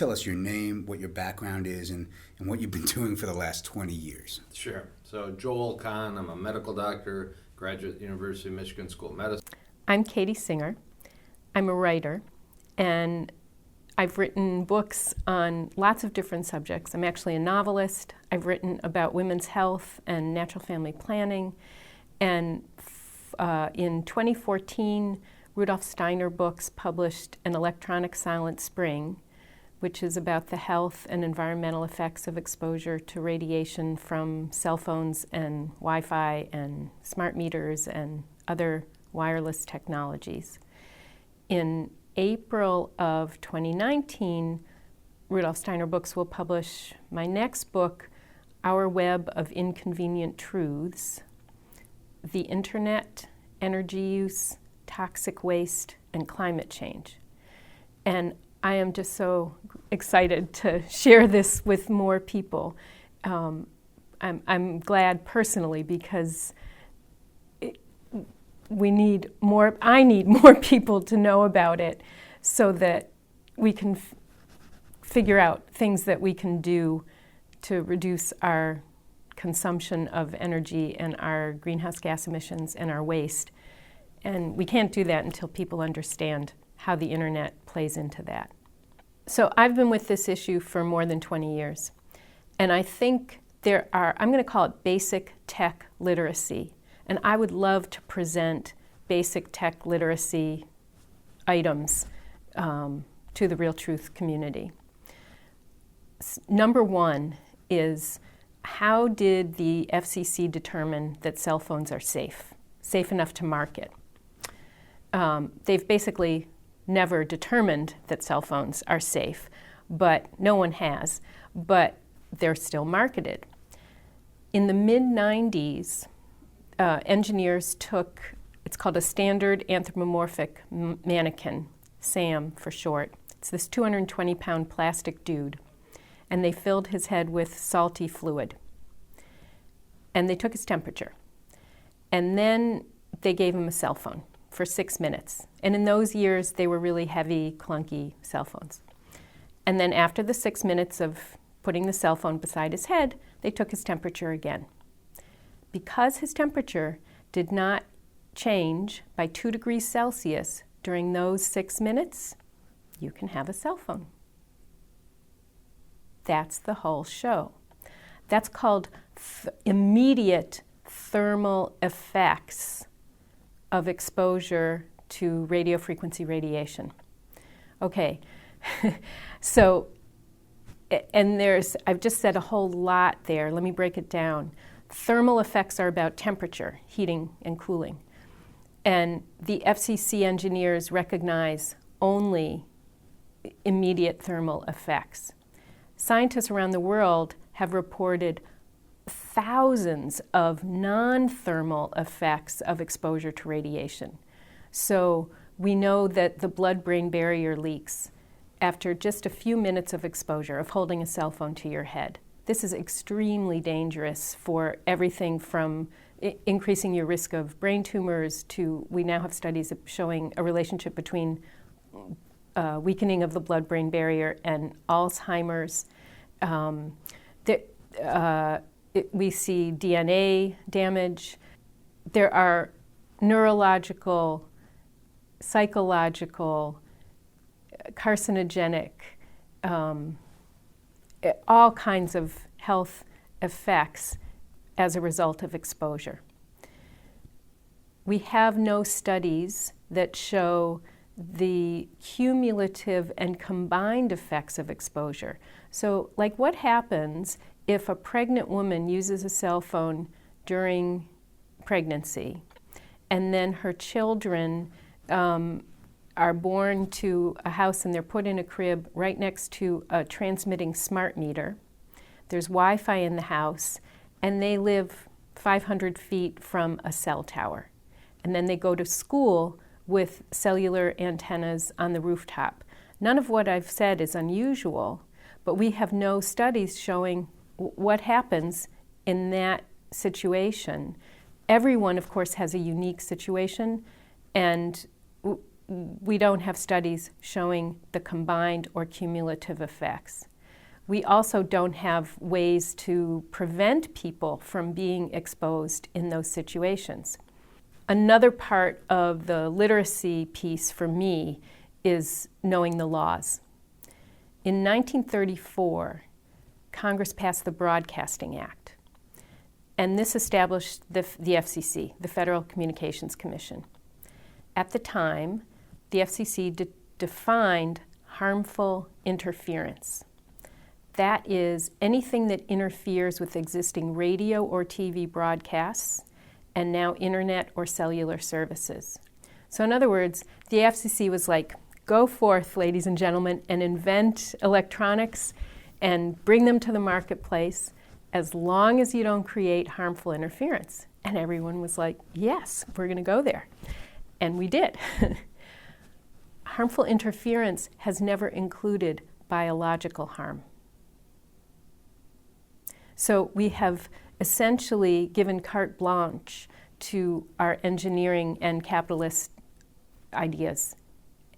tell us your name, what your background is, and what you've been doing for the last 20 years. Sure. So Joel Kahn, I'm a medical doctor, graduate University of Michigan School of Medicine. I'm Katie Singer. I'm a writer, and I've written books on lots of different subjects. I'm actually a novelist. I've written about women's health and natural family planning. And in 2014, Rudolf Steiner Books published An Electronic Silent Spring, which is about the health and environmental effects of exposure to radiation from cell phones and Wi-Fi and smart meters and other wireless technologies. In April of 2019, Rudolf Steiner Books will publish my next book, Our Web of Inconvenient Truths: The Internet, Energy Use, Toxic Waste, and Climate Change. And I am just so excited to share this with more people. I'm glad personally because I need more people to know about it so that we can figure out things that we can do to reduce our consumption of energy and our greenhouse gas emissions and our waste. And we can't do that until people understand how the internet plays into that. So I've been with this issue for more than 20 years. And I think I'm going to call it basic tech literacy. And I would love to present basic tech literacy items to the Real Truth community. Number one is, how did the FCC determine that cell phones are safe enough to market? They've basically never determined that cell phones are safe, but no one has, but they're still marketed. In the mid-90s, engineers took, it's called a standard anthropomorphic mannequin, SAM for short. It's this 220-pound plastic dude. And they filled his head with salty fluid. And they took his temperature. And then they gave him a cell phone for 6 minutes. And in those years, they were really heavy, clunky cell phones. And then after the 6 minutes of putting the cell phone beside his head, they took his temperature again. Because his temperature did not change by 2 degrees Celsius during those 6 minutes, you can have a cell phone. That's the whole show. That's called immediate thermal effects of exposure to radio frequency radiation. Okay, so, and I've just said a whole lot there. Let me break it down. Thermal effects are about temperature, heating and cooling. And the FCC engineers recognize only immediate thermal effects. Scientists around the world have reported thousands of non-thermal effects of exposure to radiation. So we know that the blood-brain barrier leaks after just a few minutes of exposure, of holding a cell phone to your head. This is extremely dangerous for everything from increasing your risk of brain tumors to, we now have studies showing a relationship between weakening of the blood-brain barrier and Alzheimer's. We see DNA damage. There are neurological, psychological, carcinogenic, all kinds of health effects as a result of exposure. We have no studies that show the cumulative and combined effects of exposure. So, like, what happens if a pregnant woman uses a cell phone during pregnancy and then her children are born to a house and they're put in a crib right next to a transmitting smart meter? There's Wi-Fi in the house, and they live 500 feet from a cell tower. And then they go to school with cellular antennas on the rooftop. None of what I've said is unusual, but we have no studies showing what happens in that situation. Everyone, of course, has a unique situation, and we don't have studies showing the combined or cumulative effects. We also don't have ways to prevent people from being exposed in those situations. Another part of the literacy piece for me is knowing the laws. In 1934, Congress passed the Broadcasting Act, and this established the FCC, the Federal Communications Commission. At the time, the FCC defined harmful interference. That is anything that interferes with existing radio or TV broadcasts and now internet or cellular services. So in other words, the FCC was like, go forth, ladies and gentlemen, and invent electronics and bring them to the marketplace as long as you don't create harmful interference. And everyone was like, yes, we're going to go there. And we did. Harmful interference has never included biological harm. So we have essentially given carte blanche to our engineering and capitalist ideas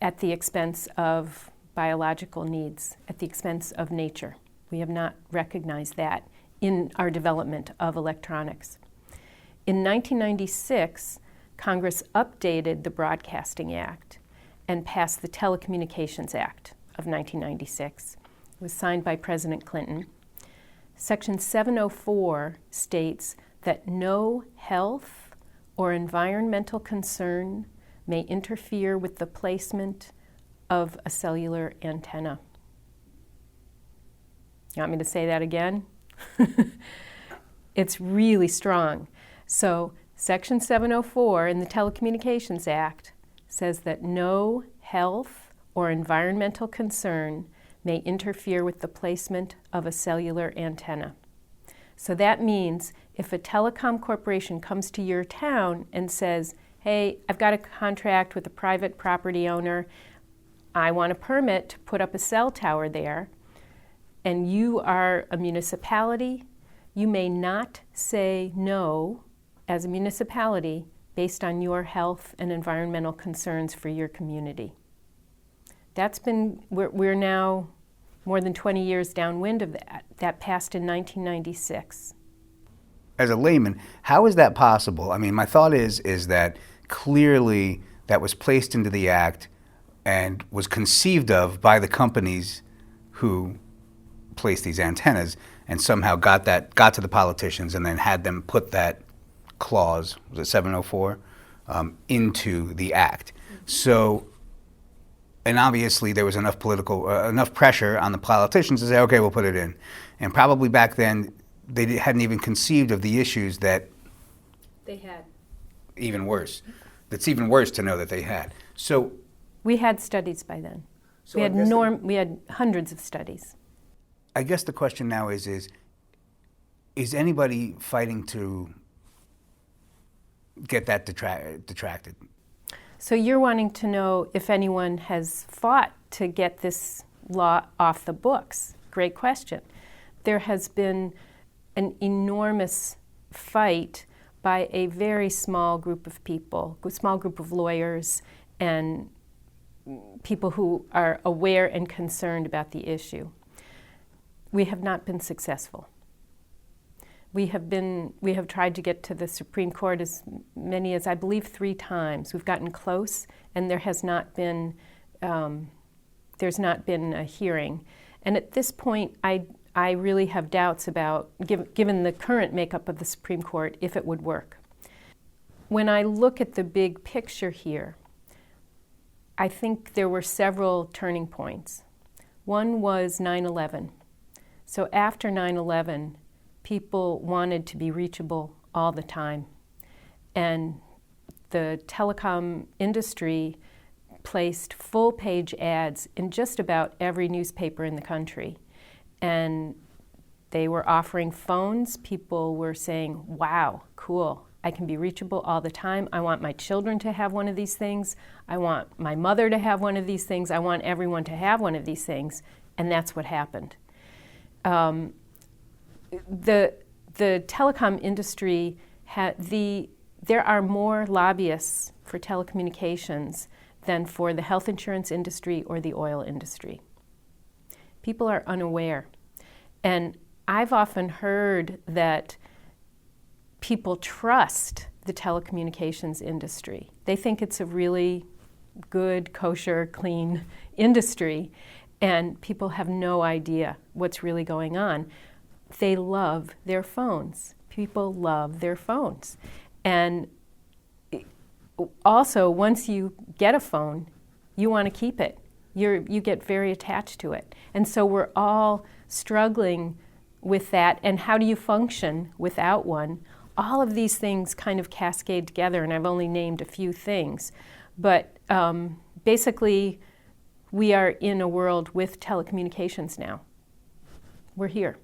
at the expense of biological needs, at the expense of nature. We have not recognized that in our development of electronics. In 1996, Congress updated the Broadcasting Act and passed the Telecommunications Act of 1996. It was signed by President Clinton. Section 704 states that no health or environmental concern may interfere with the placement of a cellular antenna. You want me to say that again? It's really strong. So Section 704 in the Telecommunications Act says that no health or environmental concern may interfere with the placement of a cellular antenna. So that means if a telecom corporation comes to your town and says, hey, I've got a contract with a private property owner, I want a permit to put up a cell tower there, and you are a municipality, you may not say no as a municipality based on your health and environmental concerns for your community. We're now more than 20 years downwind of that. That passed in 1996. As a layman, how is that possible? I mean, my thought is that clearly that was placed into the act and was conceived of by the companies who placed these antennas, and somehow got to the politicians and then had them put that clause, was it 704, into the act. So, and obviously there was enough enough pressure on the politicians to say, okay, we'll put it in. And probably back then they hadn't even conceived of the issues that they had. Even worse. That's even worse to know that they had. So we had studies by then. So we had hundreds of studies. I guess the question now is anybody fighting to get that detracted? So you're wanting to know if anyone has fought to get this law off the books. Great question. There has been an enormous fight by a very small group of people, a small group of lawyers and people who are aware and concerned about the issue. We have not been successful. We have tried to get to the Supreme Court as many as, I believe, 3 times. We've gotten close, and there's not been a hearing. And at this point, I really have doubts about, given the current makeup of the Supreme Court, if it would work. When I look at the big picture here, I think there were several turning points. One was 9/11. So after 9/11, people wanted to be reachable all the time. And the telecom industry placed full-page ads in just about every newspaper in the country. And they were offering phones. People were saying, wow, cool, I can be reachable all the time. I want my children to have one of these things. I want my mother to have one of these things. I want everyone to have one of these things. And that's what happened. The telecom industry, there are more lobbyists for telecommunications than for the health insurance industry or the oil industry. People are unaware. And I've often heard that people trust the telecommunications industry. They think it's a really good, kosher, clean industry, and people have no idea what's really going on. They love their phones. People love their phones. And also, once you get a phone, you want to keep it. You get very attached to it. And so we're all struggling with that. And how do you function without one? All of these things kind of cascade together, and I've only named a few things. But basically, we are in a world with telecommunications now. We're here.